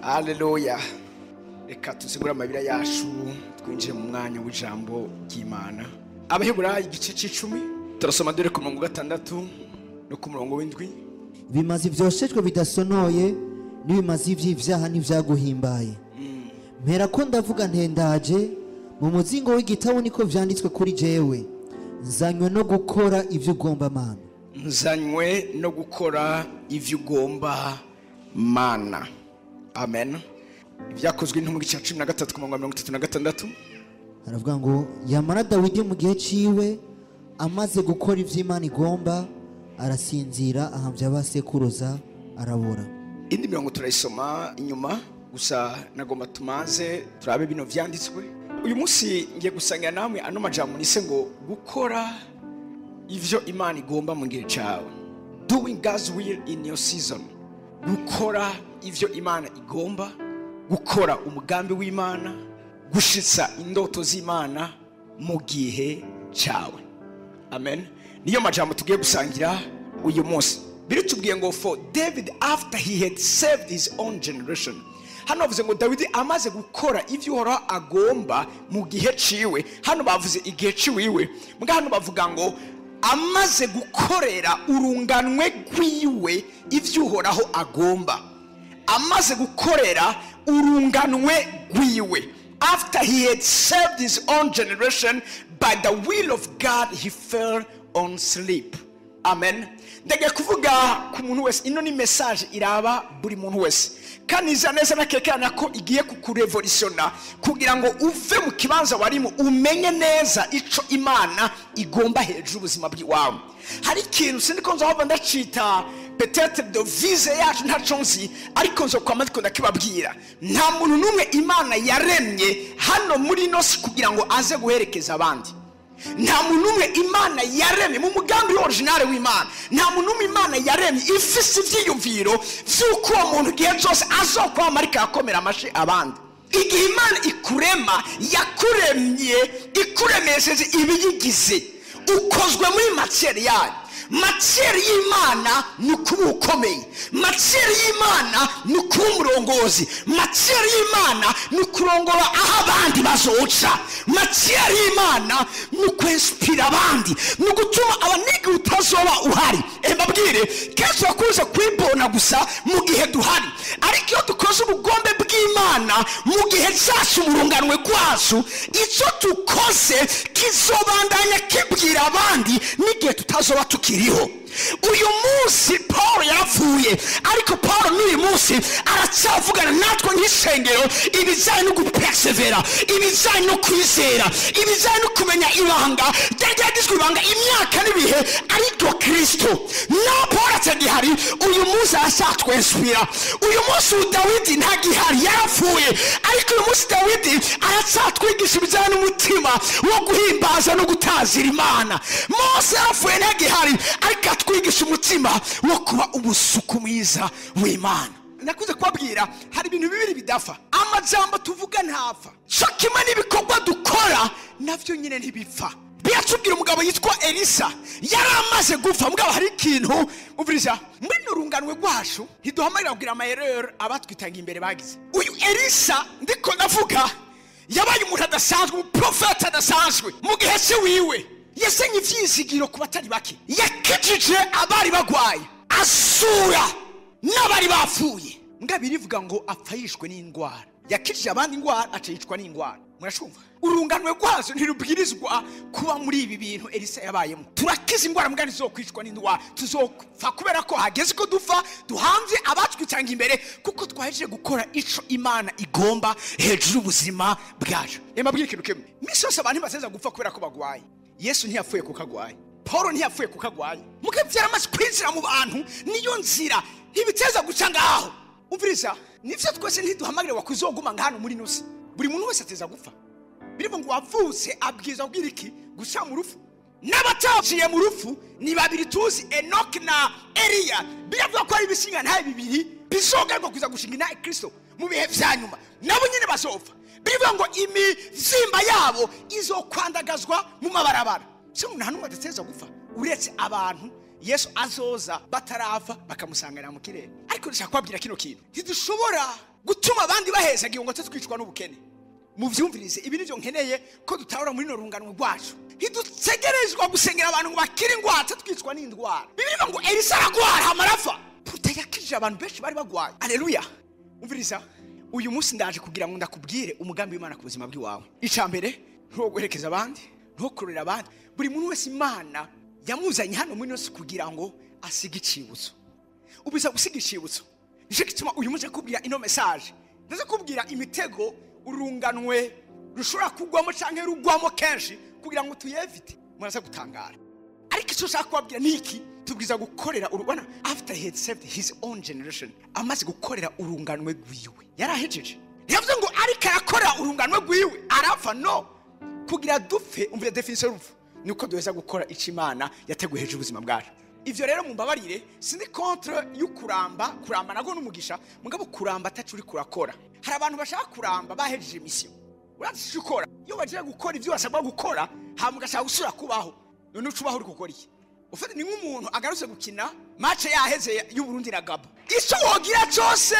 Haleluya. Reka tuzigura amabira yacu twinjire mu mwanya w'ijambo ry'Imana. Abaheburayo igice c'10 turasoma dore ku murongo 6 no ku murongo w'7. Bimaze vyoshejwe bidasonoye n'ibimaze vy'ivyaha n'ivyaguhimbaye. Mpera ko ndavuga ntendaje mu muzingo w'igitabo niko vyanditswe kuri jewe. Nzanywe no gukora ivyo ugomba Mana. Nzanywe no gukora ivyo ugomba Mana. Amen. Ibyakozwe n'intumwa igice ca 13 ku murongo 36. Aravuga ngo yamara Dawidi mu gihe ciwe amaze gukora ivyo Imana igomba arasinzira ahamvya abasekuruza arabura. Indi mirongo turayisoma inyuma gusa nagomba tumaze turabe bino vyanditswe. Uyu munsi ngiye gusangira namwe ano majambo nise ngo gukora ivyo Imana igomba mu gihe cawe. Doing God's will in your season. Gukora ivyo Imana igomba, gukora umugambi w'Imana, gushitsa indoto z'Imana mu gihe cawe. Amen. Niyo majambo tugiye gusangira uyu munsi. Biritubwiye ngo for David after he had saved his own generation. Hano bavuze ngo Dawidi amaze gukora ivyo Uhoraho agomba mu gihe ciwe. Hano bavuze igihe ciwiwe. Mbwa hano bavuga ngo amaze gukorera urunganwe rwiwe ivyo Uhoraho agomba. Amaze gukorera urunganwe rwiwe. After he had saved his own generation, by the will of God he fell on sleep. Amen. Ndege kuvuga ku muntu wese ino ni message iraba buri muntu wese. Kaniza neza nakekana ko igiye kukurevolutiona kugira ngo uve mu kibanza warimo umenye neza ico Imana igomba hejuru ubuzima bwawe. Hari ikintu sindiko nzahava ndacita peut-être de vise yacu ntaconzi ariko nzo kwa matiko ndakibabwira. Nta muntu numwe Imana yaremye hano muri nosi kugira ngo aze guherekeza abandi. Nta muntu umwe Imana yaremye mu mugambi original w'Imana. Nta muntu umwe Imana yaremye ifise ivyiyumviro vy'uko uwo muntu gihe cyose azokwama ariko akomera amashi abandi. Igihe Imana ikurema yakuremye ikuremesheje ibiyigize ukozwe muri material. Matière y'Imana nukuba ukomeye. Matière y'Imana nukuba umurongozi. Matière y'Imana nukurongora aho abandi bazoca. Matière y'Imana nukwinspira abandi, nugutuma abanigi utazoba uhari. Mbabwire keso akuze kwibona gusa mu gihe duhari, ariko iyo dukoze ubugombe bw'Imana mu gihe cyacu umurunganwe kwacu, icyo tukoze kizobandanya kibwira abandi n'igihe tutazoba tukiriho. Uyu munsi Paul yavuye, ariko Paul n'uyu munsi aracyavugana natwe nk'ishengero ibijyanye no gupersevera, ibijyanye no kwizera, ibijyanye no kumenya ibanga ryagizwe ibanga imyaka n'ibihe ariko Kristo. Na Paul atagihari uyu munsi aracyatwinspira. Uyu munsi Dawidi ntagihari yaravuye, ariko uyu munsi Dawidi aracyatwigisha ibijyanye n'umutima wo guhimbaza no gutazira Imana. Mose yaravuye ntagihari, ariko twigisha umutima wo kuba umusuku mwiza w'Imana. Nakuze kwabwira hari ibintu bibiri bidafa. Amajambo tuvuga ntapfa, cyo kimwe n'ibikorwa dukora navyo nyine ntibipfa. Byatubwira umugabo yitwa Elisa yaramaze gupfa. Mugabo hari ikintu uvrija muri urunganwe rwacu ntiduhamarira kugira amayerero abatwitanga imbere bagize. Uyu Elisa ndiko ndavuga yabaye umuntu adasanzwe, umuprofeta adasanzwe mu gihe cye wiwe. Yasenye ivyizigiro ku batari bake, yakijije abari bagwaye, asura n'abari bapfuye. Ngabiri ivuga ngo apfayishwe n'indwara, yakijije abandi indwara acayicwa n'indwara. Murashumva urunganwe rwazo ntirubwirizwa kuba muri ibi bintu Elisa yabayemo. Turakiza indwara mugani zo kwicwa n'indwara, tuzopfa kubera ko hageze ko dufa duhamvye abatwitanga imbere kuko twahejeje gukora ico Imana igomba hejuru ubuzima bwacu. Mbabwire ikintu kimwe, misose abantu baseza gupfa kubera ko bagwaye. Yesu ntiyapfuye kukagwaye, Paulo ntiyapfuye kukagwaye. Mukavyara amaze kwinjira mu bantu niyo nzira ntibiteza guca ngaho. Umviriza nivyo twese ntiduhamagire wakuzoguma ngahano muri nosi. Buri muntu wese ateza gupfa. Birivuga ngo wavutse abwiza kugira iki guca mu rufu. N'abataciye mu rufu ni babiri tuzi, Enoch na Eliya. Biravuga ko ari ibishinga ntaye bibiri bizogarwa kuza gushinga na Kristo mu bihe vyanyuma. Nabo nyine bazopfa. Birivuga ngo imizimba yabo izokwandagazwa mu mabarabara. Se umuntu hano adateza gupfa uretse abantu Yesu azoza batarava bakamusanganira mu kirere. Ariko ndashaka kwabwira kino kintu, ntidushobora gutuma abandi bahezagiye ngo twicwa n'ubukene. Muvyumvirize, ibi nivyo nkeneye ko dutahura muri no rungano rwacu. Ntidutsegerezwa gusengera abantu ngo bakire ingwate twicwa n'indwara. Bibiliya ngo Elisa aragwara amarafa. Yakije abantu benshi bari bagwaye. Haleluya. Umviriza, uyu munsi ndaje kugira ngo ndakubwire umugambi w'Imana ku buzima bw'iwawe. Icambere, nto guherekeza abandi, nto kurera abandi. Buri muntu wese Imana yamuzanye hano muri nose kugira ngo asige icibutso. Ubiza gusiga icibutso. Nico gituma uyu munsi akubwira ino message. Ndaza kubwira imitego urunganwe rushobora kugwamo canke rugwamo kenshi kugira ngo tuyevite. Muraza gutangara. Ariko icyo ushaka kubabwira niki? Tubwiza gukorera urubana after he had saved his own generation. Amaze gukorera urunganwe rwiwe. Yarahejeje. Yavuze ngo ariko arakora urunganwe rwiwe arapfa no. Kugira dupfe umvira definition y'urupfu. Nuko duheza gukora ico Imana yateguheje ubuzima bwacu. Ivyo rero mumbabarire sindi contre y'ukuramba nago n'umugisha mugabo kuramba atacu uri kurakora. Hari abantu bashaka kuramba bahejeje mission. Urazi ukora iyo baje gukora ivyo basabwa gukora hamugashaka gusura kubaho. None ucubaho uri gukora iki? Ufite ni nk'umuntu agarutse gukina match yaheze y'u Burundi na Gabon. Ico wogira cyose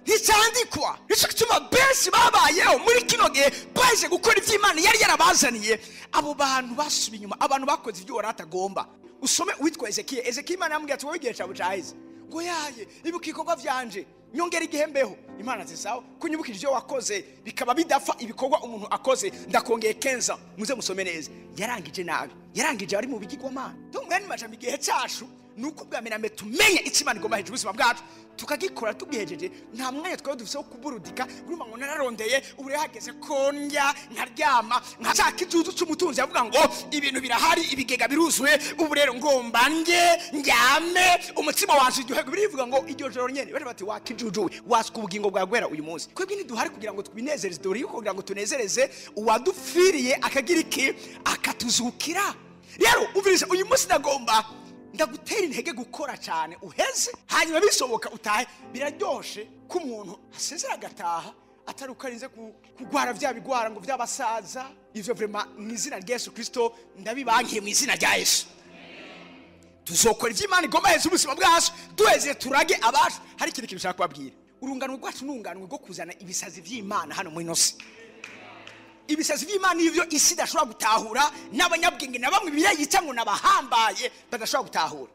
nticandikwa. Ico kituma benshi babayeho muri kino gihe baje gukora ivy'Imana yari yarabazaniye. Abo bantu basubi inyuma, abantu bakoze ivyo waratagomba. Usome witwa Ezekiel. Ezekiel Imana yambwiye ati wowe igihe cyawe cyahize. Ngo yaye ibuka ikorwa vyanje nyongera igihembeho. Imana zisaho kunyibukije ivyo wakoze bikaba bidafa ibikorwa umuntu akoze ndakongeye kenza muze musome neza. Yarangije nabi. Yarangije ari mu bigirwamana. Tumwani majambo igihe cyacu nuko bwamename tumenye ikimana igomba hejuru ubuzima bwacu tukagikora tugihejeje. Nta mwanya twari dufise wo kuburudika urumva ngo nararondeye ubure hageze konja nkaryama nkashaka ijuzu cy'umutunzi avuga ngo ibintu birahari ibigega biruzuye ubu rero ngomba njyame umutima wanje igihe birivuga ngo iryo joro nyene bari bati wakijuju wasku ubugingo bwa gwera uyu munsi kwebwe ni duhari kugira ngo twinezereze dori yuko kugira ngo tunezereze uwadupfiriye akagira iki akatuzukira. Rero uvirize uyu munsi ndagomba ndagutera intege gukora cyane uheze hanyuma bisoboka utahe. Biraryoshe ko umuntu asezera agataha atari ukarinze kugwara vya bigwara ngo vy'abasaza. Ivyo vraiment mu izina rya Yesu Kristo ndabibankiye mu izina rya Yesu. Tuzokora ivy'Imana igomba heze ubuzima bwacu duheze turage abacu. Hari ikintu kibishaka kubabwira, urungano rwacu n'urungano rwo kuzana ibisazi vy'Imana hano muri nose. Ibisazi vy'Imana ivyo isi dashobora gutahura n'abanyabwenge na bamwe birayita ngo nabahambaye badashobora gutahura.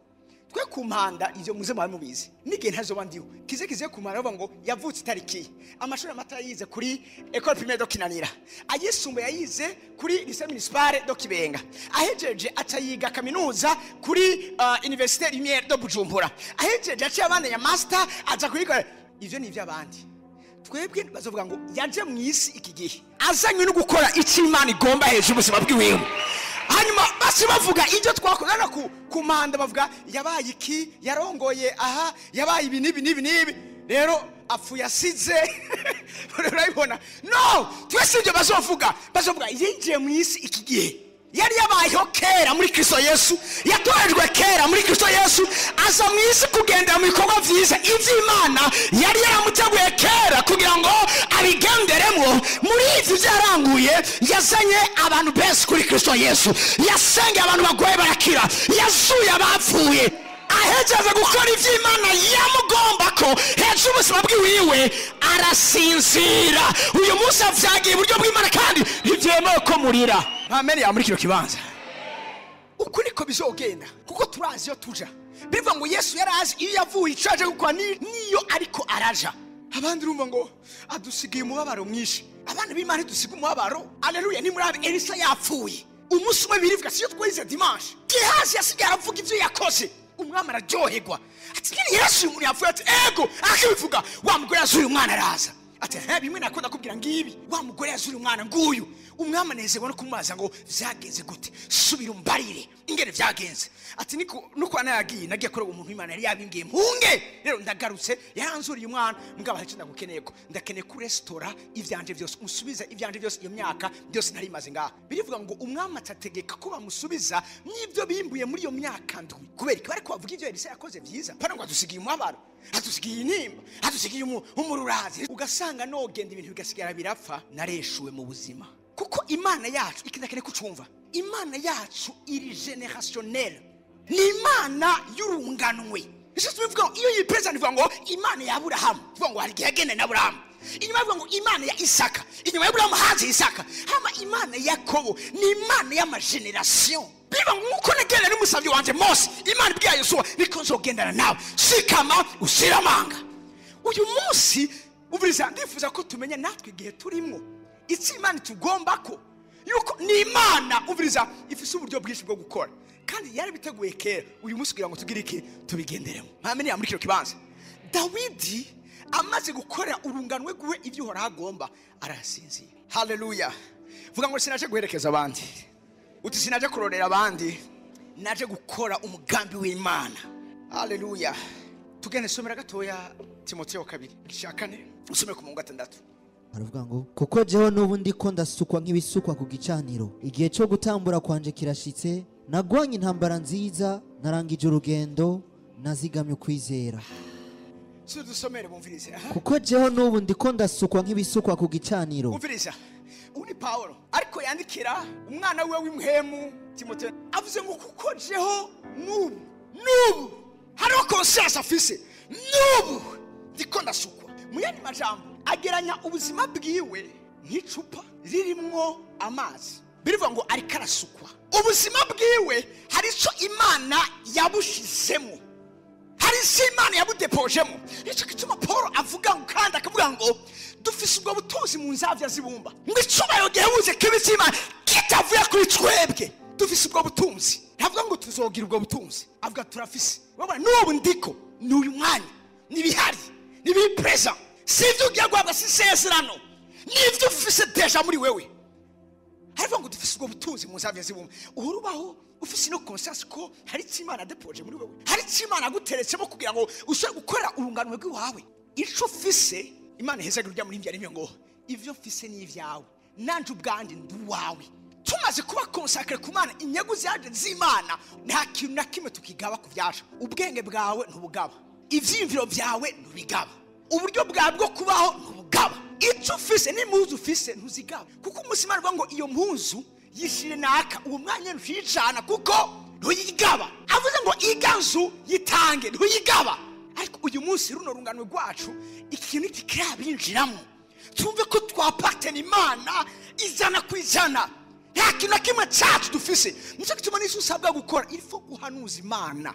Twe kumpanda ivyo muze mwa mubizi nige ntazoba ndiho kize kumara bava ngo yavutse tariki amashuri amata yize kuri École Primaire do Kinanira, ayisumbuye yayize kuri Lycée Municipal do Kibenga, ahejeje atayiga kaminuza kuri Université Lumière do Bujumbura, ahejeje aciye abana ya master aza kuri ivyo ni ivy'abandi. Twebwe bazovuga ngo yaje mu isi iki gihe azanywe no gukora icyo Imana igomba hejuru ubuzima bw'iwiwe. Hanyuma basi bavuga ibyo twakorana ku manda bavuga yabaye iki yarongoye aha yabaye ibi nibi rero afu yasize urabibona. No twese ibyo bazovuga yinjiye mu isi iki gihe yari yabayeho kera muri Kristo Yesu, yatorejwe kera muri Kristo Yesu, aza mu isi kugendera mu bikorwa vyiza ivy'Imana yari yaramuteguye kera kugira ngo abigenderemwo. Muri ivyo vyaranguye yazanye abantu benshi kuri Kristo Yesu, yasenge abantu bagwaye barakira, yazuye abapfuye, ahejeje gukora ivy'Imana yamugomba ko hejuru ubuzima bw'iwiwe arasinzira. Uyu munsi avyagiye iburyo bw'Imana kandi ntivyemewe ko murira. Amen ya muri kino kibanza. Uko niko bizogenda kuko turazi yo tuja. Biva ngo Yesu yarazi iyo yavuye icaje gukwa niyo ariko araja. Abandi urumva ngo adusigiye umubabaro mwinshi. Abana b'Imana dusiga umubabaro. Haleluya. Ni muri Elisa yapfuye umunsi umwe birivuga siyo twize dimanche. Gehazi yasigaye aravuga ivyo yakoze. Umwami araryoherwa ati ni Yesu umuntu yapfuye ati ego akibivuga wa mugore yazuye umwana araza ati bimwe nakunda kubwira ngibi wa mugore yazuye umwana nguyu. Umwami anezerwa no kumubaza ngo vyagenze gute, subira umbarire ingene vyagenze. Ati nuko anayagiye nagiye kora umuntu Imana yari yabingiye mpunge rero ndagarutse yaranzuriye umwana mugabo hari ndagukeneye ko ndakeneye ku restaurant ivyanje vyose musubiza ivyanje vyose iyo myaka byose ntari maze ngaha. Birivuga ngo umwami atategeka ko bamusubiza n'ivyo bimbuye muri iyo myaka ndwi kubera ko ariko bavuga ivyo Elisa yakoze vyiza pana ngo adusigiye umubabaro adusigiye inimba adusigiye umururazi ugasanga nogenda ibintu bigasigara birapfa. Nareshuwe mu buzima kuko Imana yacu ikindakene kucumva. Imana yacu iri generationnel, ni Imana y'urunganwe. Ese tubivuga iyo yipresent ivuga ngo Imana ya Abrahamu, ivuga ngo hari gihegene na Abrahamu. inyuma yavuga ngo imana ya Isaka, inyuma ya Aburahamu haje Isaka, hama imana ya Yakobo ni imana y'amageneration. Biba nkuko negenda n'umusavyi wanje Mose, imana ibwiye Yosuwa niko nzogendana nawe, shikama usiramanga. Uyu munsi uburiza ndifuza ko tumenya natwe igihe turimo, itsi imana tugomba ko yuko ni imana uburiza ifise uburyo bwinshi bwo gukora, kandi yari biteguye kera. Uyu munsi kugira ngo tugire iki tubigenderemo. Mpamene ya muri kiro kibanza Dawidi amaze gukora urunganwe guwe ibyo uhora agomba arasinzira. Haleluya. Vuga ngo sinaje guherekeza abandi, uti sinaje kurorera abandi, naje gukora umugambi w'Imana. Haleluya. Tugene somera gatoya Timotheo 2:4 usome ku mungu 6. Aravuga ngo kuko jeho n'ubu ndiko ndasukwa nk'ibisukwa ku gicaniro, igihe cyo gutambura kwanje kirashitse, nagwanye intambara nziza, narangije urugendo, nazigamye kwizera. Dusomere bumvirize. Kuko jeho n'ubu ndiko ndasukwa nk'ibisukwa ku gicaniro. Umviriza. Uni Paulo ariko yandikira umwana we w'imhemu Timotheo, avuze ngo kuko jeho n'ubu hariho conscience afise, n'ubu ndiko ndasukwa. Muyandi majambo ageranya ubuzima bwiwe nk'icupa ririmwo amazi, birivuga ngo ariko arasukwa. Ubuzima bwiwe hari ico imana yabushizemo, hari isi imana yabudepojemo. Nicyo gituma Paulo avuga ngo kandi akavuga ngo dufise ubwo butunzi mu nzavya zibumba, ngo icubahiro gihebuze kibisi imana kitavuye kuri twebwe. Dufise ubwo butunzi, ntavuga ngo tuzogira ubwo butunzi, avuga turafise. Wabona n'ubu ndiko n'uyu mwanya nibihari nibipresent, sivyo ugiye guhabwa sisezerano, nivyo ufise deja muri wewe. Harivuga ngo dufise ubwo butunzi mu nzavya zibumba, urubaho ufise no conscience ko hari Imana depoje muri wewe, hari Imana guteretsemo kugira ngo ushobore gukora urunganwe rw'iwawe. Ico ufise Imana heza urya muri imbyaro ngo ivyo mfise ni ivyawe, nanje ubwanje nduwawe. Tumaze kuba consacré ku Mana, inyego zaje z'Imana, nta kintu na kimwe tukigaba ku vyaje. Ubwenge bwawe ntubugaba, ivyimviro vyawe ntubigaba, uburyo bwawe bwo kubaho ntubugaba. Ico ufise ni impuzu ufise ntuzigaba, kuko umusima rwa ngo iyo mpuzu yishire naka uwo mwanya ntujana kuko ntuyigaba. Avuze ngo iganzu yitange ntuyigaba. Ariko uyu munsi runo runganwe rwacu ikintu kikabinjiramo, tumve ko twapatana Imana ijana kwijana, nta kintu na kimwe cyacu dufise. Nicyo gituma n'isi usabwa gukora ilifo guhanuza Imana.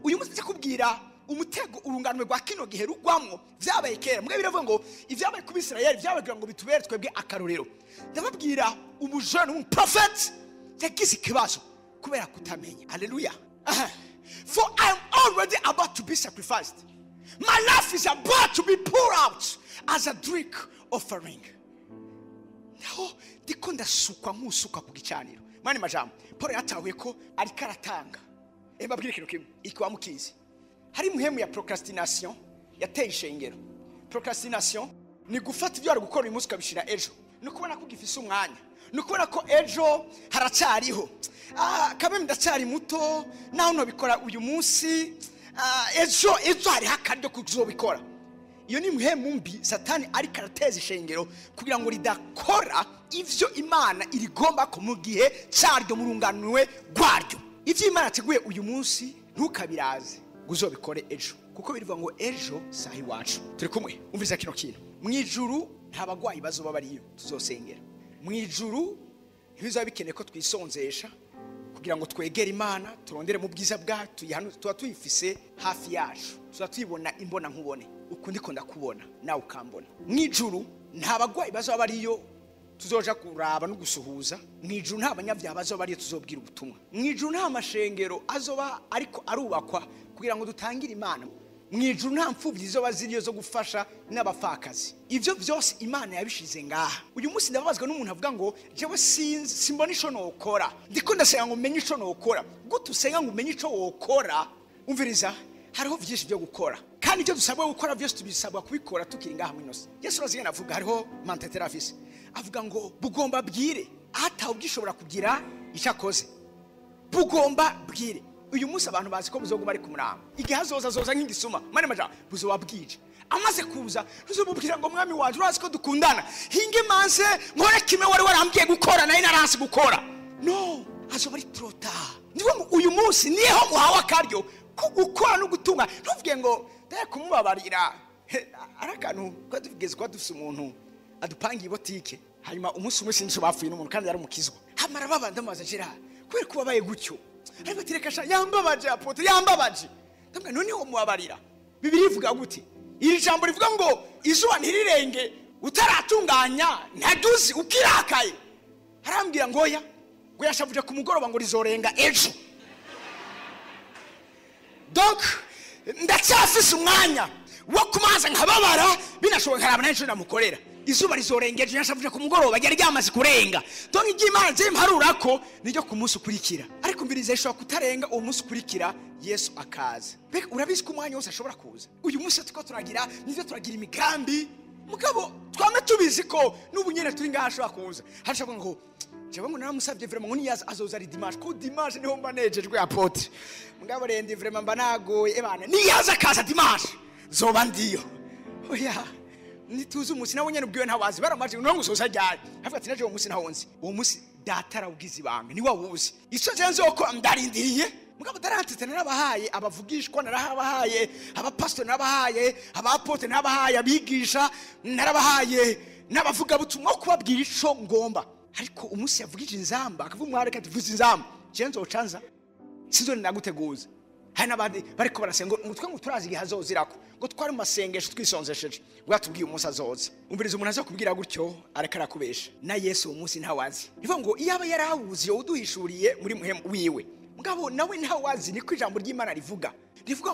Uyu munsi cyakubwira umutego urunganwe rwa kino gihe rugwamwo vyabaye kera. Mwe biravuga ngo ivyabaye ku Bisirayeli vyabagira ngo bitubere twebwe akarorero. Ndababwira umujana w'umprofeti yagize ikibazo kubera kutamenya. Haleluya. For I am already about to be sacrificed. My life is about to be poured out as a drink offering. Naho ndiko ndasukwa nk'usuka ku gicaniro. Mani majambo Paulo yatahuye ko ariko aratanga. Mbabwire ikintu kimwe ikiwa mukizi. Hari muhemu ya procrastination yateye ishengero. Procrastination ni gufata ibyo ari gukora uyu munsi ukabishira ejo, ni kubona ko gifise umwanya, ni kubona ko ejo haracyariho. Kabembe ndacyari muto naho no bikora uyu munsi, ejo hari hakaryo kuzobikora. Iyo ni muhemu mbi Satani ariko arateza ishengero kugira ngo ridakora ivyo Imana irigomba ko mu gihe cyaryo mu runganwe rwaryo. Ivyo Imana ateguye uyu munsi ntukabiraze guzobikore ejo, kuko birivuga ngo ejo sahi wacu. Turi kumwe umviriza kino kintu. Mwijuru nta bagwayi bazoba bariyo tuzosengera. Mwijuru ntibizoba bikeneye ko twisonzesha kugira ngo twegere Imana, turondere mu bwiza bwacu, tuba tuyifise hafi yacu, tuba tuyibona imbona nkubone. Uko ndiko ndakubona nawe ukambona. Mwijuru nta bagwayi bazoba bariyo tuzoja kuraba no gusuhuza. Mwijuru nta banyavyaha bazoba bariyo tuzobwira ubutumwa. Mwijuru nta mashengero azoba ariko arubakwa kugira ngo dutangire Imana. Mwijuru nta mfuvyi zoba ziriyo zo gufasha n'abafakazi. Ivyo vyose Imana yabishize ngaha. Uyu munsi ndababazwa n'umuntu avuga ngo jewe simbona ico nokora, ndiko ndasenga ngo menye ico nokora. Gute usenga ngo menye ico wokora? Umviriza, hariho vyinshi byo gukora, kandi icyo dusabwa gukora byose tubisabwa kubikora tukiri ngaha mwinose. Yesu razigena avuga hariho mantetera afise, avuga ngo bugomba bwire atawe gishobora kugira icyakoze. Bugomba bwire. Uyu munsi abantu bazi ko buzogo bari kumuranga, igihe hazoza nk'ingisuma mane maja buzoba bwije. Amaze kuza ntuzobubwira ngo mwami waje urazi ko dukundana, hinge manze nkore kimwe wari warambwiye gukora naye naransi gukora. No, azoba ari trota. Ndiwo uyu munsi niho muhawa akaryo ko gukora no gutunga. Ntuvuge ngo ndaye kumubabarira arakantu ko tugeze kwa dufise umuntu adupangiye botike hanyuma umunsi umwe sinzi bapfuye n'umuntu kandi yari umukizwa hamara babanda maze jira kubera ko babaye gutyo ariko atirekasha yambabaje apotre yambabaje ndamwe none ho mubabarira bibiri ivuga gute iri jambo rivuga ngo izuba ntirirenge utaratunganya ntaduzi ukirakaye harambwira ngoya ngo yashavuje ku mugoroba ngo rizorenga ejo donc ndacyafise umwanya wo kumanza nkababara binashoboka nkaraba n'icyo namukorera izuba rizorengeje yashavuje ku mugoroba ryari ryamaze kurenga donc iby'Imana zimparura ko niryo ku munsi ukurikira ariko mbirize ishobora kutarenga uwo munsi ukurikira Yesu akaza beka urabizi ko umwanya wose ashobora kuza uyu munsi tuko turagira nivyo turagira imigambi mugabo twame tubizi ko n'ubunyene turi ngaha ashobora kuza hashobora ngo jewe ngo naramusabye vraiment ngo niyaza azoza ari dimanche ko dimanche niho mba nejejwe apotre mugabo rendi vraiment mba nagoye ebana niyaza akaza dimanche zoba ndiyo oya nituze umunsi nawe nyene ubwiwe ntawazi baramaje no ngusoza ryari havuga ati naje uwo munsi ntahonzi uwo munsi datara ugize ibanga ni wawuzi ico cenze ko ndarindiriye mugabo darantite narabahaye abavugishwa narabahaye abapastor narabahaye abapote narabahaye abigisha narabahaye nabavuga butumwa kubabwira ico ngomba ariko umunsi yavugije inzamba akavuga umwareka tuvuze inzamba cenze ocanza sizo naguteguza hari nabandi bariko barasenga umutwe ngo turazi gihazozirako ngo twari mu masengesho twisonzesheje bwatubwiye umunsi azoza umbiriza umuntu azo kubwira gutyo arekara kubesha na Yesu uwo munsi ntawazi nivuga ngo iyaba yarawuzi yo uduhishuriye muri muhemu wiwe mugabo nawe ntawazi niko ijambo ry'Imana rivuga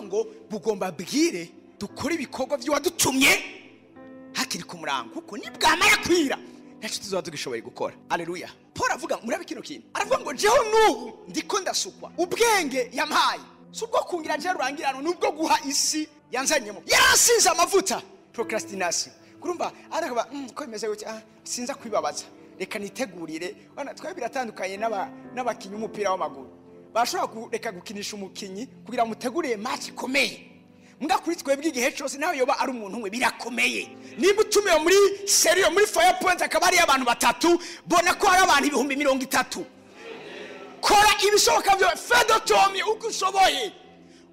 ngo bugomba bwire dukora ibikorwa byo wadutumye hakiri ku murango kuko nibwamara kwira ntacyo tuzoba tugishoboye gukora haleluya Paul avuga murabe kino kintu aravuga ngo jeho n'ubu ndiko ndasukwa ubwenge yampaye subwo kungira je rurangirano nubwo guha isi yanzanyemo yarasize amavuta procrastination kurumva arakaba ko imeze gutya sinza kwibabaza reka nitegurire bana twaye biratandukanye n'abakinyi umupira w'amaguru bashobora kureka gukinisha umukinyi kugira muteguriye match komeye mbwa kuri twebwe igihe cyose nawe yoba ari umuntu umwe birakomeye nimba utumiye muri serio muri fire point akaba ari abantu batatu bona ko ari abantu 30,000 kora ibishoboka byo fedotomi ukushoboye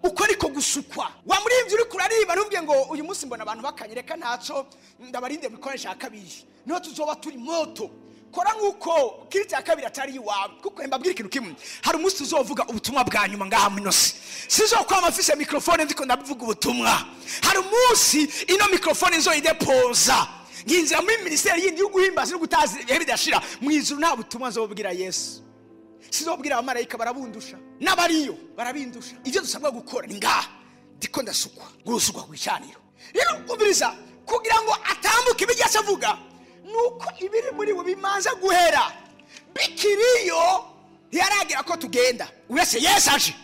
uko ariko gusukwa wa muri ivyo uri kurariba ruvuge ngo uyu munsi mbona abantu bakanyereka ntaco ndabarinde bikoresha kabiri no tuzoba turi moto kora nkuko kirita kabiri atari iwawe kuko mbabwira ikintu kimwe hari umunsi tuzovuga ubutumwa bwa nyuma ngaha munosi sizo kwa amafise microphone ndiko ndavuga ubutumwa hari umunsi ino microphone nzo idepoza nginzira muri ministeri yindi yo guhimbaza no gutazi ibihe bidashira mu ijuru nta butumwa nzobwira Yesu sizobwira abamarayika barabundusha n'abariyo barabindusha ivyo dusabwa gukora ni ngaha ndiko ndasukwa gusukwa kwicaniro rero ubiriza kugira ngo atambuke ibijyase avuga nuko ibiri muri we bimanza guhera bikiriyo yaragira ko tugenda urese Yesu aje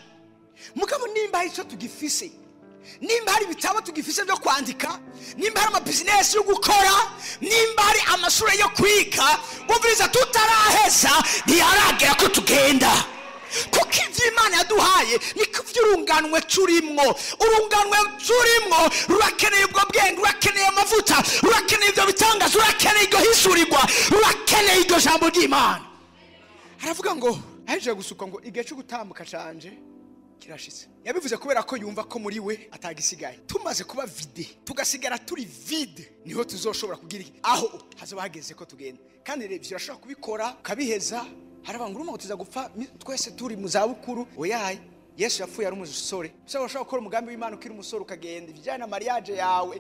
mugabo nimba hari ico tugifise nimba hari bitabo tugifise byo kwandika nimba hari amabusiness yo gukora nimba hari amashure yo kwiga ubiriza tutaraheza ntiyaragira ko tugenda kuko ivy'Imana yaduhaye niko vyurunganwe turimwo urunganwe turimwo rurakeneye ubwo bwenge rurakeneye amavuta rurakeneye ibyo bitangaza rurakeneye iryo hisurirwa rurakeneye iryo jambo ry'Imana aravuga ngo aje gusuka ngo igihe cyo gutambuka canje kirashitse yabivuze kubera ko yumva ko muri we atagisigaye tumaze kuba vide tugasigara turi vide niho tuzoshobora kugira aho hazoba hageze ko tugenda kandi rero birashobora kubikora kabiheza harabangura umuntu tuza gupfa twese turi mu zabukuru oyaye Yesu yapfuye ari umusore ushobora gukora umugambi w'Imana ukiri umusore ukagenda ibijyana mariage yawe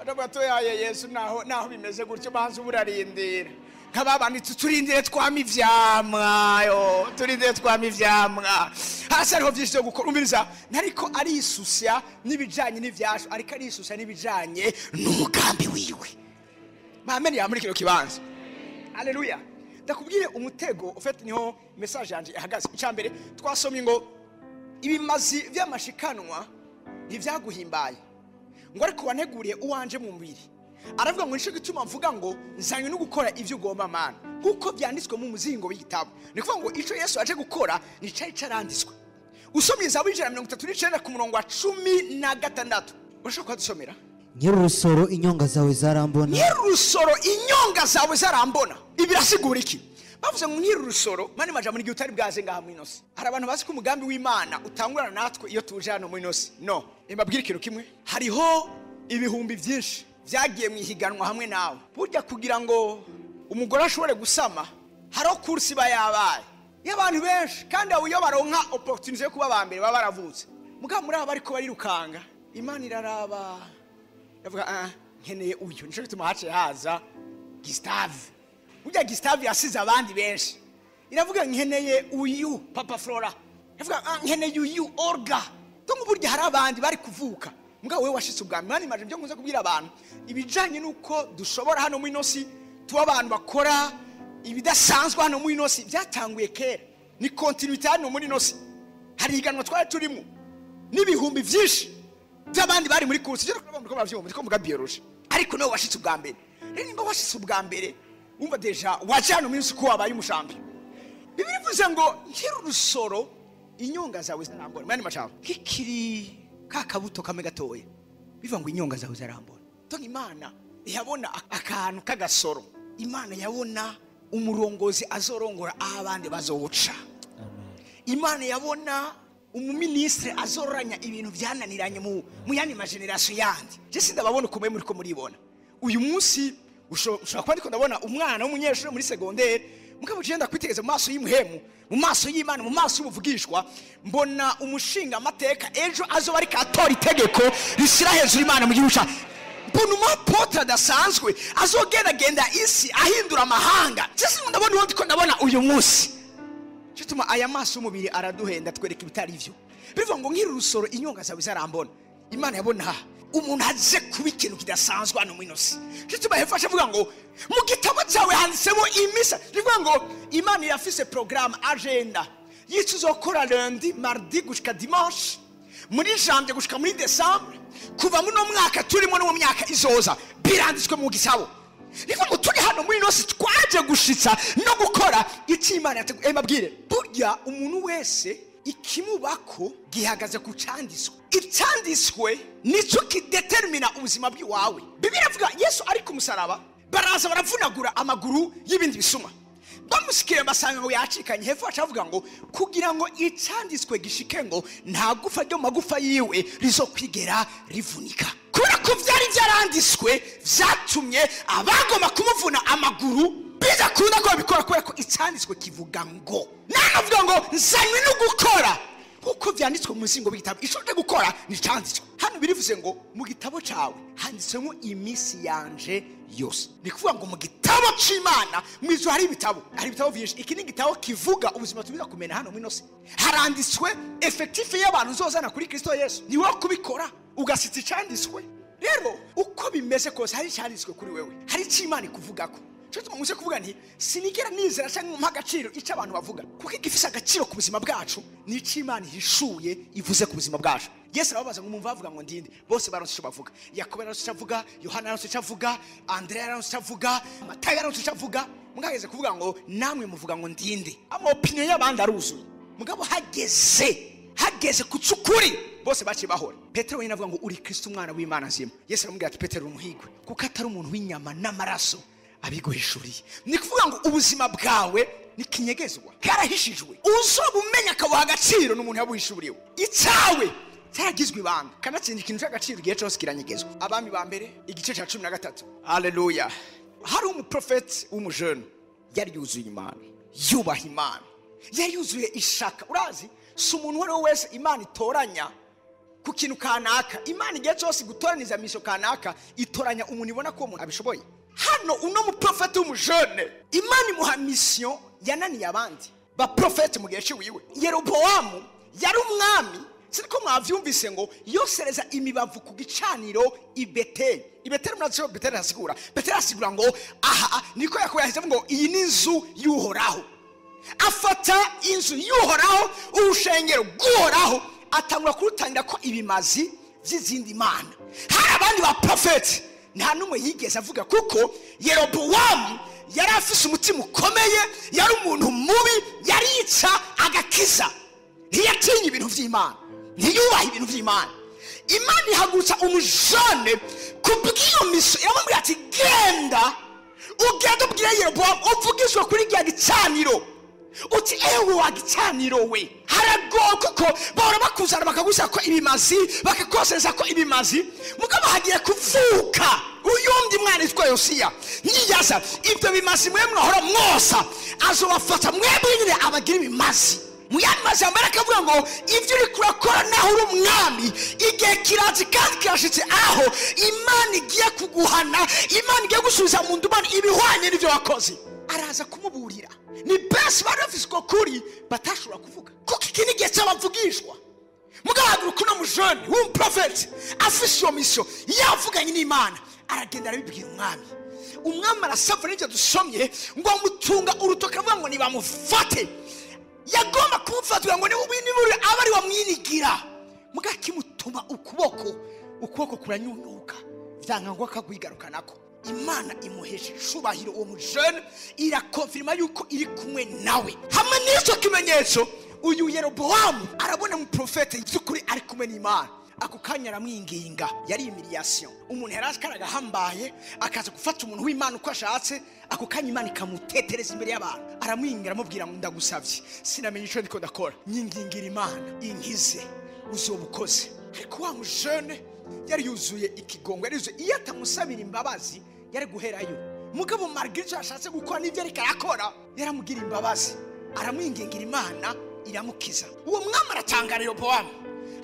adabatoyaye Yesu naho bimeze gutyo banze uburarindira nkababandi turindire twamivyamwa yo turindire twamivyamwa hasi ariho byinshi byo gukora umiriza nariko ari isusya nibijanye n'ivyasho ariko ari isusya nibijanye n'umugambi wiwe mamene ya muri kino kibanza haleluya ndakubwire umutego ufite niho message yanje ihagaze icambere twasomye ngo ibimazi by'amashikanwa ntivyaguhimbaye ngo ariko waneguriye uwanje mu mubiri aravuga ngo nico gituma mvuga ngo nzanywe no gukora ivyo ugomba mana kuko byanditswe mu muzingo w'igitabo nikuvuga ngo ico Yesu aje gukora ni cari caranditswe usomye Zaburi 139 ku murongo wa 16 urashobora kudusomera Nyirurusoro inyonga zawe zarambona Nyirurusoro inyonga zawe zarambona ibirasigura iki bavuze ngo nyirurusoro mani majambo ni utari bwaze ngaha muri nosi hari abantu bazi ko umugambi w'Imana utangurana natwe iyo tuje hano muri nosi no imbabwira ikintu kimwe hariho ibihumbi byinshi byagiye mu ihiganwa hamwe nawe. Burya kugira ngo umugore ashobore gusama haro kursi bayabaye y'abantu benshi, kandi abo iyo baronka opportunity yo kuba bambere baba baravutse. Muga muri aba ariko barirukanga, Imana iraraba yavuga nkeneye uyu. Nico gituma hace haza Gustave. Burya Gustave yasize abandi benshi, iravuga nkeneye uyu Papa Flora, yavuga nkeneye uyu Olga. Tongo burya hari abandi bari kuvuka. Muga wewe washitse ubwami. Mani maje byo nkuze kubwira abantu ibijanye nuko dushobora hano mu inosi tuba abantu bakora ibidasanzwe hano mu inosi byatanguye kera. Ni continuity hano muri inosi. Hari iganwa twari turimo n'ibihumbi byinshi by'abandi bari muri kursi. Cyo ko bavyumva ko muga biyoroshe. Ariko no washitse ubwa mbere. Rero nimba washitse ubwa mbere umva deja waje hano mu inosi ko wabaye umushambi. Bibiri bivuze ngo nkiri urusoro inyonga zawe zarambona. Mani macabo kikiri kakabuto kame gatoye biva ngo inyonga zawe zarambona. Tonga Imana yabona akantu kagasoro. Imana yabona umurongozi azorongora abandi bazoca. Imana yabona umuministre azoranya ibintu byananiranye mu yandi ma generation yandi. Je sindababona ukomeye muri ko muribona. Uyu munsi ushobora kuba ndiko ndabona umwana w'umunyeshuri muri secondaire mugabo genda kwitegeza mu maso y'umuhemu, mu maso y'Imana, mu maso y'ubuvugishwa, mbona umushinga amateka ejo azoba ari katora itegeko rishyira hejuru Imana mu gihugu cyacu. Mbona umuapotre adasanzwe azogenda isi ahindura amahanga. Sisi ndabona undi ko ndabona uyu munsi. Cyituma aya maso y'umubiri araduhenda twereka ibitari ivyo. Bivuga ngo nkiri urusoro inyonga zawe zarambona. Imana yabona umuntu aje kuba ikintu kidasanzwe hano mu inosi. Cyituma hefasha avuga ngo mu gitabo cyawe handitsemo imisa. Bivuga ngo Imana yafise programme agenda yituzokora lundi mardi gushika dimanche muri janvier gushika muri décembre kuva mu no mwaka turimo no mu myaka izoza biranditswe mu gisabo. Nivuga ngo turi hano muri inosi twaje gushitsa no gukora icyo Imana yateguye. Mabwire burya umuntu wese ikimubako gihagaze ku cyanditswe. Icyanditswe nicyo kidetermina ubuzima bw'iwawe. Bibiliya ivuga Yesu ari ku musaraba baraza baravunagura amaguru y'ibindi bisuma. Bamusikire basanga ngo yacikanye. Hepfo acavuga ngo kugira ngo icyanditswe gishike ngo nta gufa ryo magufa yiwe rizokwigera rivunika. Kubera ko byari byaranditswe byatumye abagoma kumuvuna amaguru biza kuza ko bikora kubera ko icyanditswe kivuga ngo navuga ngo nzanywe no gukora kuko byanditswe mu muzingo w'igitabo. Ishoje gukora ni cyanditswe. Hano birivuze ngo mu gitabo cyawe handitsemo imisi yanje yose. Ni kuvuga ngo mu gitabo cy'Imana mwizo hari ibitabo byinshi. Iki ni gitabo kivuga ubuzima tubiza kumena hano mwinose. Haranditswe effective y'abantu zozana kuri Kristo Yesu. Ni wo kubikora ugasitsa cyanditswe. Rero uko bimeze kose hari cyanditswe kuri wewe. Hari cy'Imana ikuvugako. Cyo tumuze kuvuga nti sinigera nizera cyangwa mpa agaciro icyo abantu bavuga. Kuko igifisa agaciro ku buzima bwacu ni cy'Imana hishuye ivuze ku buzima bwacu. Yesu arababaza ngo umumva bavuga ngo ndinde. Bose baronse icyo bavuga. Yakobo aronse icyo avuga, Yohana aronse icyo avuga, Andrea aronse icyo avuga, Matayo aronse icyo avuga. Mugaheze kuvuga ngo namwe muvuga ngo ndinde. Ama opinion y'abandi aruzuye. Mugabo hageze kucukuri bose baci bahora. Petero we navuga ngo uri Kristo umwana w'Imana nzima. Yesu aramubwira ati Petero umuhigwe kuko atari umuntu w'inyama n'amaraso abiguhishuriye. Ni kuvuga ngo ubuzima bwawe ni kinyegezwa karahishijwe. Uzobumenya kabuha agaciro n'umuntu yabuhishuriwe. Icyawe cyagizwe ibanga kanatsinda ikintu cy'agaciro gihe cyose kiranyegezwa. Abami ba mbere igice cya 13. Haleluya. Hari umuprofeti w'umujene yari yuzuye Imana, yubaha Imana, yari yuzuye ishaka. Urazi si umuntu wari wese Imana itoranya ku kintu kanaka. Imana igihe cyose gutoraniza misho kanaka itoranya umuntu ibona ko umuntu abishoboye. Hano uno muprofeti w'umujene Imana imuha mission yananiye abandi ba profeti mu gihe cy'iwiwe. Yeroboamu yari umwami. Siko mwavyumvise ngo yosereza imibavu ku gicaniro Ibeteli. Ibeteli murazo Beteli asigura. Beteli asigura ngo aha niko yakoyahize ngo iyi ni inzu y'Uhoraho. Afata inzu y'Uhoraho urushengero rw'Uhoraho atangura kurutangira ko ibimazi by'izindi mana. Hari abandi ba profeti nta numwe yigeze avuga kuko Yeroboamu yari afise umutima ukomeye, yari umuntu mubi, yari yica agakiza. Ntiyatinya ibintu by'Imana, ntiyubaha ibintu by'Imana. Imana ihagurutsa umujane kubw'iyo miso iramubwira ati genda ugenda ubwire Yeroboamu uvugishwe kuri rya gicaniro uti ewe wagicaniro we haragoye kuko bahora bakuzana bakagusha ko ibimazi bakakoseza ko ibimazi mugabo hagiye kuvuka uyundi mwana yitwa Yosiya niyaza ibyo bimazi mwe mwahora mwosa azobafata mwebwe nyine abagira ibimazi muyamaze ambara akavuga ngo ibyo uri kurakora naho uri umwami igihe kirazi kandi kirashitse aho Imana igiye kuguhana Imana igiye gusubiza mu ndumane ibihwanye n'ibyo wakoze araza kumuburira ni best barafise ko kuri batashura kuvuga kuko iki ni gihe cy'abavugishwa mugabo kuno mujone w'umprofeti afise iyo mission yavuganye n'Imana aragenda arabibwira umwami arasavura n'ibyo dusomye ngo amutunga urutoka avuga ngo nibamufate yagomba kumfatira ngo ni ubiniburi abari wamwinigira mugakimutuma ukuboko kuranyunuka vyanga ngo akagwigarukanako Imana imuhesha shubahiro uwo mujene irakonfirma yuko iri kumwe nawe hamwe n'icyo kimenyetso uyu Yeroboamu arabona mu profete y'ukuri ari kumwe n'Imana ako kanya aramwinginga yari humiliation umuntu yarashikaraga hambaye akaza gufata umuntu w'Imana uko ashatse ako kanya Imana ikamutetereza imbere y'abantu aramwingira amubwira ngo ndagusavye sinamenye ico ndiko ndakora nyingingira Imana inkize uzobukoze ariko wa mujene yari yuzuye ikigongo yari yuzuye iyo atamusabira imbabazi yari guherayo mugabo Margarita ashatse gukora n'ibyo ariko arakora yaramugira imbabazi aramwingingira Imana iramukiza uwo mwami aratangarira Yeroboamu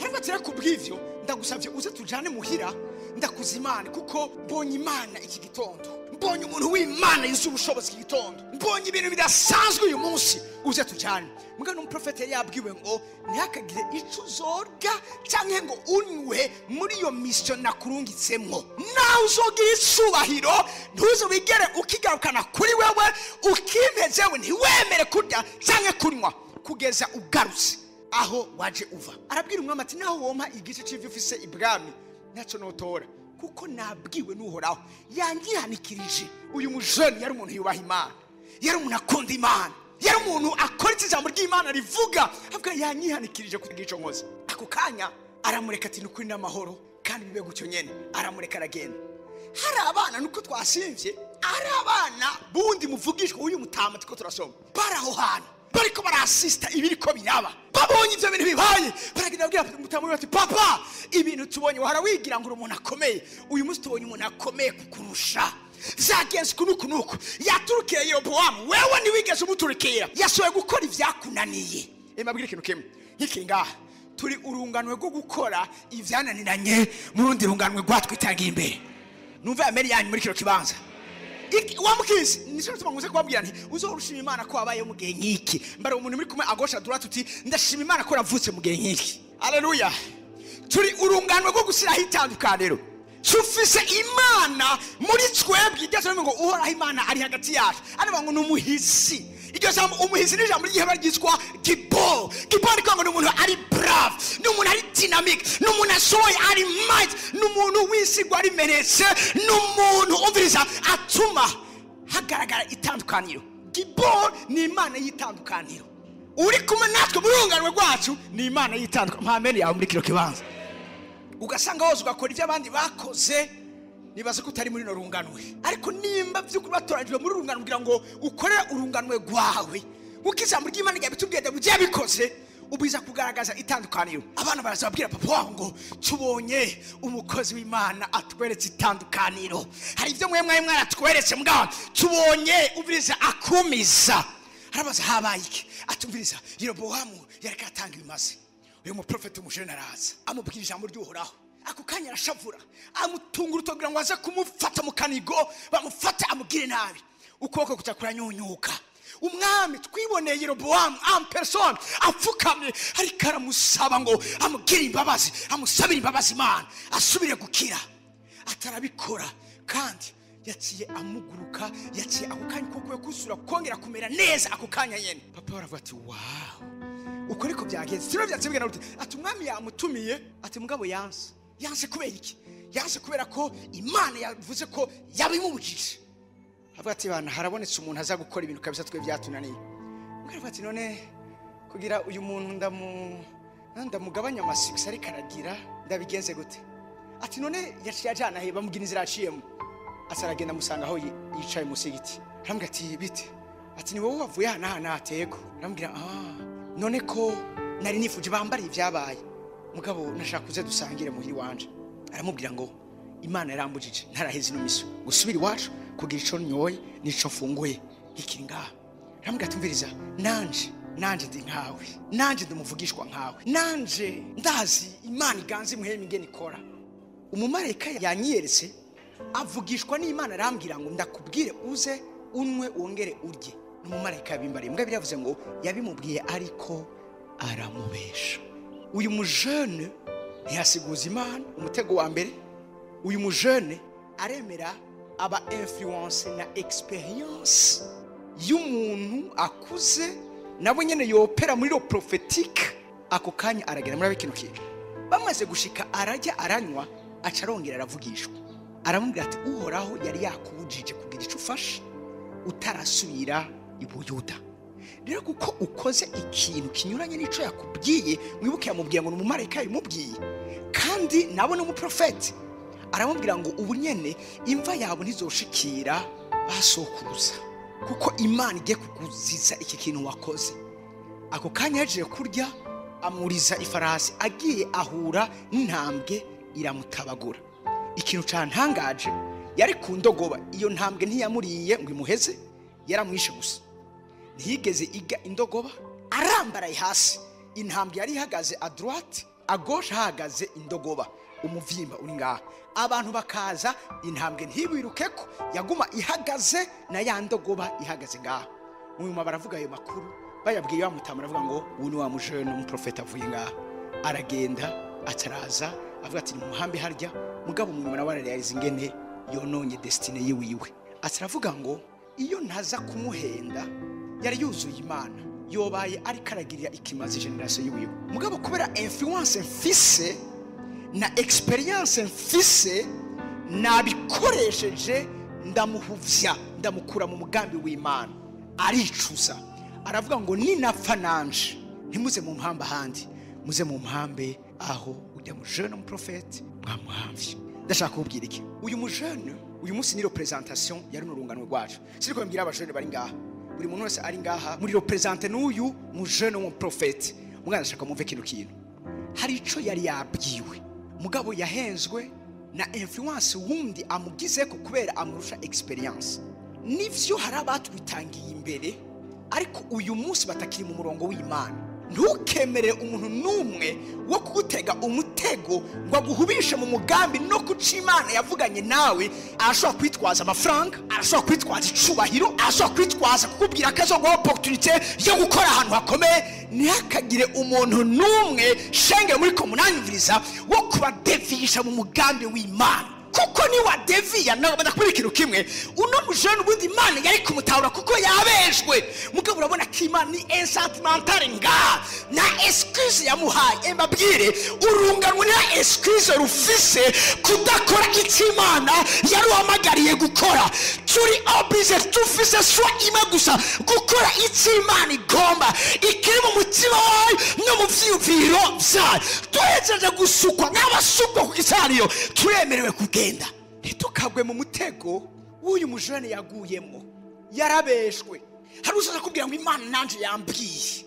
arafatira kubw'ivyo ndagusavye uze tujane muhira ndakuza Imana kuko mbonye Imana iki gitondo mbonye umuntu w'Imana yuzuye ubushobozi iki gitondo mbonye ibintu bidasanzwe uyu munsi uze tujane mugabo n'umuprofeti yari yabwiwe ngo ntihakagire ico uzorya canke ngo unywe muri iyo mission nakurungitsemwo nawe uzogira icubahiro ntuzobigere ukigarukana kuri wewe ukimpezewe ntiwemere kurya canke kunywa kugeza ugarutse aho waje uva arabwira umwami ati naho wompa igice c'ivyo ufise ibwami naco notora kuko nabwiwe n'uhoraho yangihanikirije uyu mujene yari umuntu yubaha Imana yari umuntu akunda Imana yari umuntu akora ijambo ry'Imana rivuga avuga yanyihanikirije kugira ico nkoze ako kanya aramureka ati nukuri n'amahoro kandi bibe gutyo nyene aramureka aragenda hari abana nuko twasimvye ari abana bundi muvugishwa uyu mutama tiko turasoma baraho hano bariko barasista ibiriko biraba babonye ivyo bintu bibaye baragenda babwira mutama ati papa ibintu tubonye warawigira ngo umuntu akomeye uyu musi tubonye umuntu akomeye kukurusha vyagenze kunukunuku yaturukiye Yeroboamu wewe niwigeze umuturikira yasoye gukora ivyakunaniye emabwira ikintu kimwe nkikingaha turi urunganwe rwo gukora ivyananiranye mu rundi runganwe rwatwitangiye imbere numva ameri yanyu muri kiro kibanza wamukisi nico tumanguze kubabwira nti uzorushima Imana ko abaye mu gihe nkiki mbare umuntu muri kumwe agosha duratu uti ndashima Imana ko ravutse mu gihe nkiki haleluya turi urunganwe rwo gusiraho itandukaniro sufise Imana muri twebwe igeze ngo uhoraho Imana ari hagati yacu ariko ngo numuhizi iryo jambo umuhizi ni jambo ryiheba ryitwa Gibor ni umuntu ari brave ni umuntu ari dynamic ni umuntu ashoboye ari might ni umuntu wisigwa ari menetse ni umuntu umviriza atuma hagaragara itandukaniro Gibor ni Imana yitandukaniro uri kumwe natwe burunganwe rwacu ni Imana yitandukaniro mpamene yawe muri kiro kibanza ugasanga wose ugakora ivyo abandi bakoze nibaze ko utari muri no runganwe ariko nimba vy'ukuri batorajwe muri runganwe kugira ngo ukore urunganwe rwawe ukizambo ry'Imana ryabitubwiye buje bikoze ubiza kugaragaza itandukaniro abana barazababwira papa wabo ngo tubonye umukozi w'Imana atweretse itandukaniro hari ivyo mwemwe mwaratweretse mugabo tubonye ubiriza akumiza arabaza habaye iki atumviriza Yeroboamu yareka atanga ibimazi uyu muprofeti umujene araza amubwira ijambo ry'uhoraho ako kanya arashavura amutunga urutogira ngo aze kumufata mu kanigo bamufate amugire nabi ukuboko kutakuranyunyuka umwami twiboneye Yeroboamu en personne apfukamye ariko aramusaba ngo amugire imbabazi amusabire imbabazi Imana asubire gukira atarabikora kandi yaciye amuguruka yaciye ako kanya koko kusura kongera kumera neza ako kanya nyene papa baravuga ati wow uko ariko byagenze sino byatsibwe naruti ati umwami yamutumiye ati mugabo yanse kubera iki yanse kubera ko Imana yavuze ko yabimubujije avuga ati bana harabonetse umuntu aza gukora ibintu kabisa twe byatunaniye mugabo ati none kugira uyu muntu ndamugabanya amasix ariko aragira ndabigenze gute ati none yaciye ajana he bamugina inzira aciyemo asaragenda musanga aho yicaye musigiti arambwira ati bite ati ni wowe wavuye hana hatego. Arambwira none ko nari nifuje bambara ivyabaye mugabo nashaka kuze dusangire muhiri wanje. Aramubwira ngo Imana yarambujije ntaraheze ino miso gusubira iwacu kugira ico nyoye nico mfunguye ikiri ngaha. Arambwira tumviriza nanje ndi nkawe, nanje ndumuvugishwa nkawe, nanje ndazi Imana iganze muhemi ngene ikora. Umumarayika yanyiyeretse avugishwa n'Imana arambwira ngo ndakubwire uze unwe wongere urye. N'umumarayika yabimbariye mbwa biravuze ngo yabimubwiye ariko aramubesha. Uyu mujene ntiyasiguza Imana umutego wa mbere. Uyu mujene aremera aba influence na experience y'umuntu akuze nabo nyene yopera muri lo prophetique. Ako kanya aragera muri abikino kintu bamaze gushika arajya aranywa acarongera aravugishwa. Aramubwira ati uhoraho yari yakubujije kugira ico ufasha utarasubira i Buyuda. Rero kuko ukoze ikintu kinyuranye n'ico yakubwiye, mwibuke yamubwiye ngo n'umumarayika yimubwiye kandi nabo n'umuprofeti. Aramubwira ngo ubu nyene imva yabo ntizoshikira basokuruza kuko Imana igiye kuguziza iki kintu wakoze. Ako kanya yaje kurya amuriza ifarasi agiye ahura n'intambwe iramutabagura. Ikintu cantangaje yari ku ndogoba, iyo ntambwe ntiyamuriye ngo imuheze, yaramwishe gusa. Ntiyigeze iga indogoba, arambaraye hasi. Intambwe yari ihagaze a droite, a gauche hahagaze indogoba, umuvyimba uri ngaha. Abantu bakaza intambwe ntibirukeko, yaguma ihagaze na ya ndogoba ihagaze ngaha. Muyuma baravuga ayo makuru, bayabwiye bamutama aravuga ngo uyu ni wa mujene umuprofeta avuye ngaha. Aragenda ataraza avuga ati muhambe harya mugabo muyuma nabararize ingene yononye destiny yiwiwe. Ataravuga ngo iyo ntaza kumuhenda yari yuzuye Imana yobaye ari karagirira ikimazi generation yiwiwe. Mugabo kubera influence mfise na experience mfise nabikoresheje ndamuhuvya ndamukura mu mugambi w'Imana. Aricuza aravuga ngo ninapfa nanje ntimuze mu mpamba handi, muze mu mpambe aho ujya mujene umuprofeti mwamuhamvye. Ndashaka kubwira iki uyu mujene uyu munsi ni representation yari n'urungano rwacu. Siriko mbwira abajene bari ngaha, buri muntu wese ari ngaha muri representer n'uyu mujene w'umuprofeti. Mugana ndashaka mumve kintu hari ico yari yabwiwe mugabo yahenzwe na influence wundi amugize ko kubera amurusha experience. Nivyo hari abatwitangiye imbere ariko uyu munsi batakiri mu murongo w'Imana. Ntukemere umuntu numwe wo kugutega umutego ngo aguhubishe mu mugambi no kuca Imana yavuganye nawe. Arashobora kwitwaza amafaranga, arashobora kwitwaza icubahiro, arashobora kwitwaza kukubwira ko azoguha opportunité yo gukora ahantu hakomeye. Ntihakagire umuntu numwe shenge muri komunaniviriza wo kubadevisha mu mugambi w'Imana. Kuko ni wa devia nawe badakubira ikintu kimwe. Uno mujene ubundi Imana yari kumutahura kuko yabeshwe. Mugabo urabona ko Imana ni insentimentale nga na excuse yamuhaye. Mbabwire urunganwe na excuse rufise kudakora icyo Imana yari wamagariye gukora. Turi obligé tufise swa imwe gusa gukora icyo Imana igomba ikiri mu mutima wawe no mu vyiyumviro vyawe. Tuhejeje gusukwa nk'abasukwa ku gicaniro turemerewe kugenda. Ntitukagwe mu mutego w'uyu mujene yaguyemo. Yarabeshwe. Hari uzaza kubwira ngo Imana nanje yambwiye,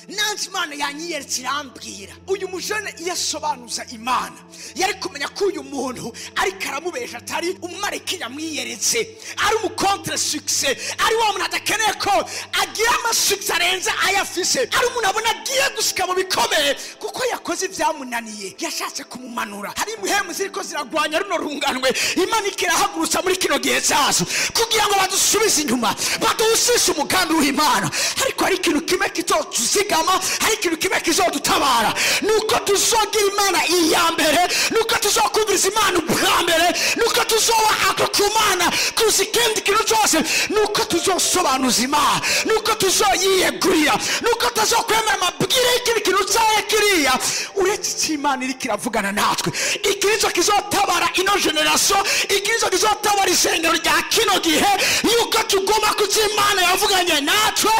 nanje Imana yanyiyeretse irambwira. Uyu mujene yasobanuza Imana yari kumenya ko uyu muntu ari karamubesha atari umumarayika yamwiyeretse, ari mu contre succès, ari wa muntu adakeneye ko agira amasuccès arenze ayafise, ari umuntu abona agiye gushika mu bikomeye kuko yakoze ibyamunaniye. Yashatse kumumanura. Hari muhemu ziriko ziragwanya runo runganwe. Imana ikirahagurutsa muri kino gihe cyazo kugira ngo badusubize inyuma, baduhusishe umugambi w'Imana. Ariko hari ikintu kimwe kitotuzigama, hari ikintu kimwe kizodutabara, nuko tuzogira Imana iya mbere, nuko tuzokumviriza Imana ubwa mbere, nuko tuzoba ako kumana kuzi ikindi kintu cyose, nuko tuzosobanuza Imana, nuko tuzoyiyegurira, nuko tuzokwemera amabwire y'ikindi kintu cyayo kiriya. Uretse icyo Imana iriko iravugana natwe, iki nico kizotabara ino generation, iki nico kizotabara isengero rya kino gihe, yuko tugomba kuzi Imana yavuganye natwe.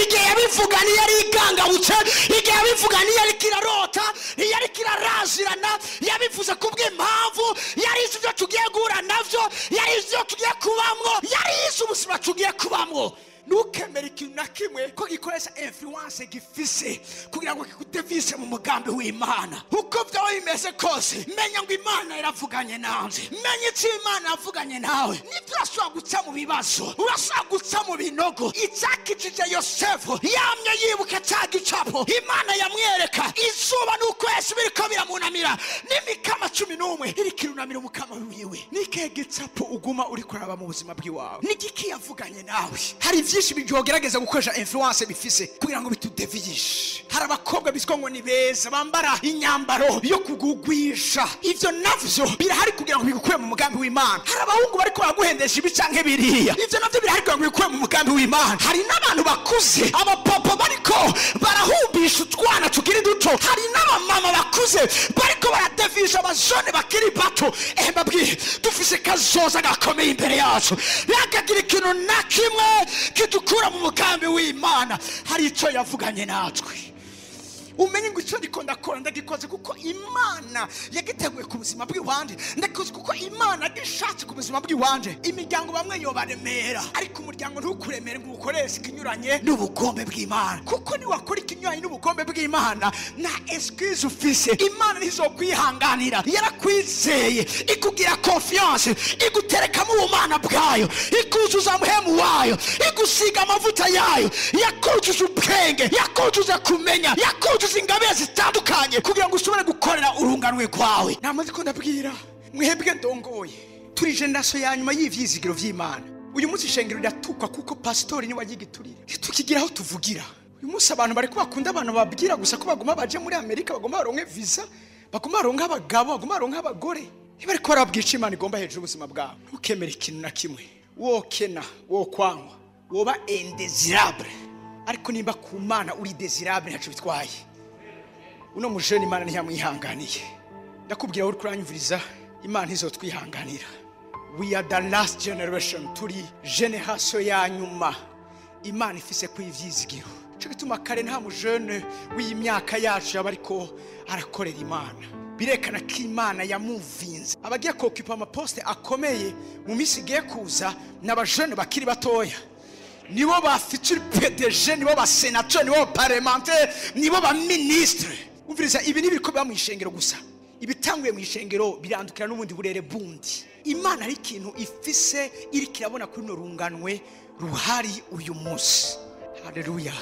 Igihe yabivuganiye yari igangabutse, igihe yabivuganiye yari kirarota, yari kirarazirana, yabivuze kubw'impamvu yari izi ibyo tugiye guhura navyo, yari izi ibyo tugiye kubamwo, yari izi ubuzima tugiye kubamwo. ntukemere ikintu na kimwe ko gikoresha influence gifise kugira ngo kikudevise mu mugambi w'Imana. Uko byaba bimeze kose menya ngo Imana iravuganye nawe, menya icyo Imana yavuganye nawe. Nibyo urashobora guca mu bibazo, urashobora guca mu binogo. Icyakijije Yosefu yamye yibuka cya gicapo Imana yamwereka izuba n'ukwezi biriko biramunamira n'imikama 11 iri kirunamira umukama wiwe. Nike gicapo uguma uri kuraba mu buzima bw'iwawe, nigiki yavuganye nawe. Hari byinshi bijogerageza gukoresha influence bifise kugira ngo bitudeviyishe. Hari abakobwa biswa ngo ni beza bambara inyambaro yo kugugwisha, ivyo navyo birahari kugira ngo bigukure mu mugambi w'Imana. Hari abahungu bari ko baguhendesha ibi canke biriya, ivyo navyo birahari kugira ngo bigukure mu mugambi w'Imana. Hari n'abantu bakuze abapapa bariko barahumbisha utwana tukiri duto, hari n'abamama bakuze bariko baradevisha abajone bakiri bato. Mbabwire dufise kazoza gakomeye imbere yacu, yakagira ikintu na kimwe kidukura mu mugambi w'Imana. Hari icyo yavuganye natwe. Umenye ngo icyo ndakora ndagikoze kuko Imana yagiteguye ku buzima bw'iwanje, ndagikoze kuko Imana yagishatse ku buzima bw'iwanje. Imiryango bamwe yobaremera, ariko umuryango ntukuremere ngo ukoreshe ikinyuranye n'ubugombe bw'Imana, kuko ni wakora ikinyuranye n'ubugombe bw'Imana na excuse ufise Imana ntizokwihanganira. Yarakwizeye, ikugira confiance, iguterekamo ubumana bwayo, ikuzuza muhemu wayo, igusiga amavuta yayo, yakuzuza ubwenge, yakuzuza kumenya, yakuzuza ingabire zitandukanye kugira ngo ushobore gukorera urunganwe rwawe. Namaze ko ndabwira mwebwe ndongoye, turi generation ya nyuma y'ivyizigiro vy'Imana. Uyu munsi ishengero riratukwa kuko pastori ni wagigiturire, tukigiraho tuvugira. Uyu munsi abantu bari kubakunda abantu babwira gusa ko baguma baje muri Amerika, baguma baronke visa, baguma baronka abagabo, baguma baronka abagore. Ibari ko barabwica Imana igomba hejuru ubuzima bwawe. Ntukemere ikintu na kimwe, wokena wokwangwa, woba indesirable, ariko nimba ku Mana uri desirable ntaco bitwaye. Uno mujeni Imana ntiyamwihanganiye. Ndakubwira uri kuranyumviriza, Imana izotwihanganira. We are the last generation, turi generation ya nyuma Imana ifise kwivyizigiro. Cyo gituma kare nta mujene w'imyaka yacu yabariko arakorera Imana. Birekana ko Imana yamuvinze. Abagiye kokipa amaposte akomeye mu misi igiye kuza n'abajene bakiri batoya, nibo bafite PDG, nibo ba sénateur, nibo parlementaire, nibo ba ministre. Umviriza, ibi nibiko biba mu ishengero gusa. Ibitanguye mu ishengero birandukira n'ubundi burere bundi. Imana ari ikintu ifise iri kirabona kuri no runganwe ruhari uyu munsi. Haleluya.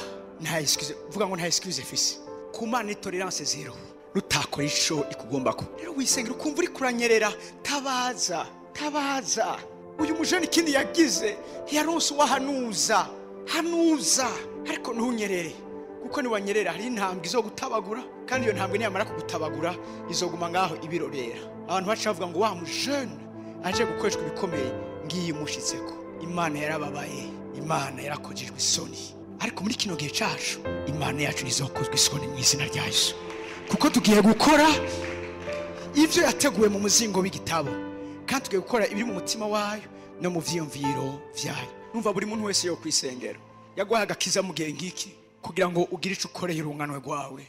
Nta excuse, vuga ngo nta excuse ifise. Ku Mana tolerance zero. Rutakora ico ikugombako. Rero wisengera ukumva uri kuranyerera, tabaza, tabaza. Uyu mujeni kindi yagize yaronse wahanuza, hanuza, ariko ntunyerere, kuko ni wanyerera hari intambwe izo gutabagura, kandi iyo ntambwe niyamara kugutabagura izoguma ngaho ibirorera. Abantu bacavuga ngo wa mujeni aje gukoreshwa bikomeye, ngiye mushitseko. Imana yarababaye, Imana yarakojejwe isoni, ariko muri kino gihe cacu Imana yacu izokozwe isoni mu izina rya Yesu, kuko tugiye gukora ivyo yateguwe mu muzingo w'igitabo, kandi tugiye gukora ibiri mu mutima wayo no mu vyiyumviro vyayo. Numva buri muntu wese yo kwisengera yagwaha agakiza mu gihe ngiki kugira ngo ugire ico ukoreye urunganwe rwawe.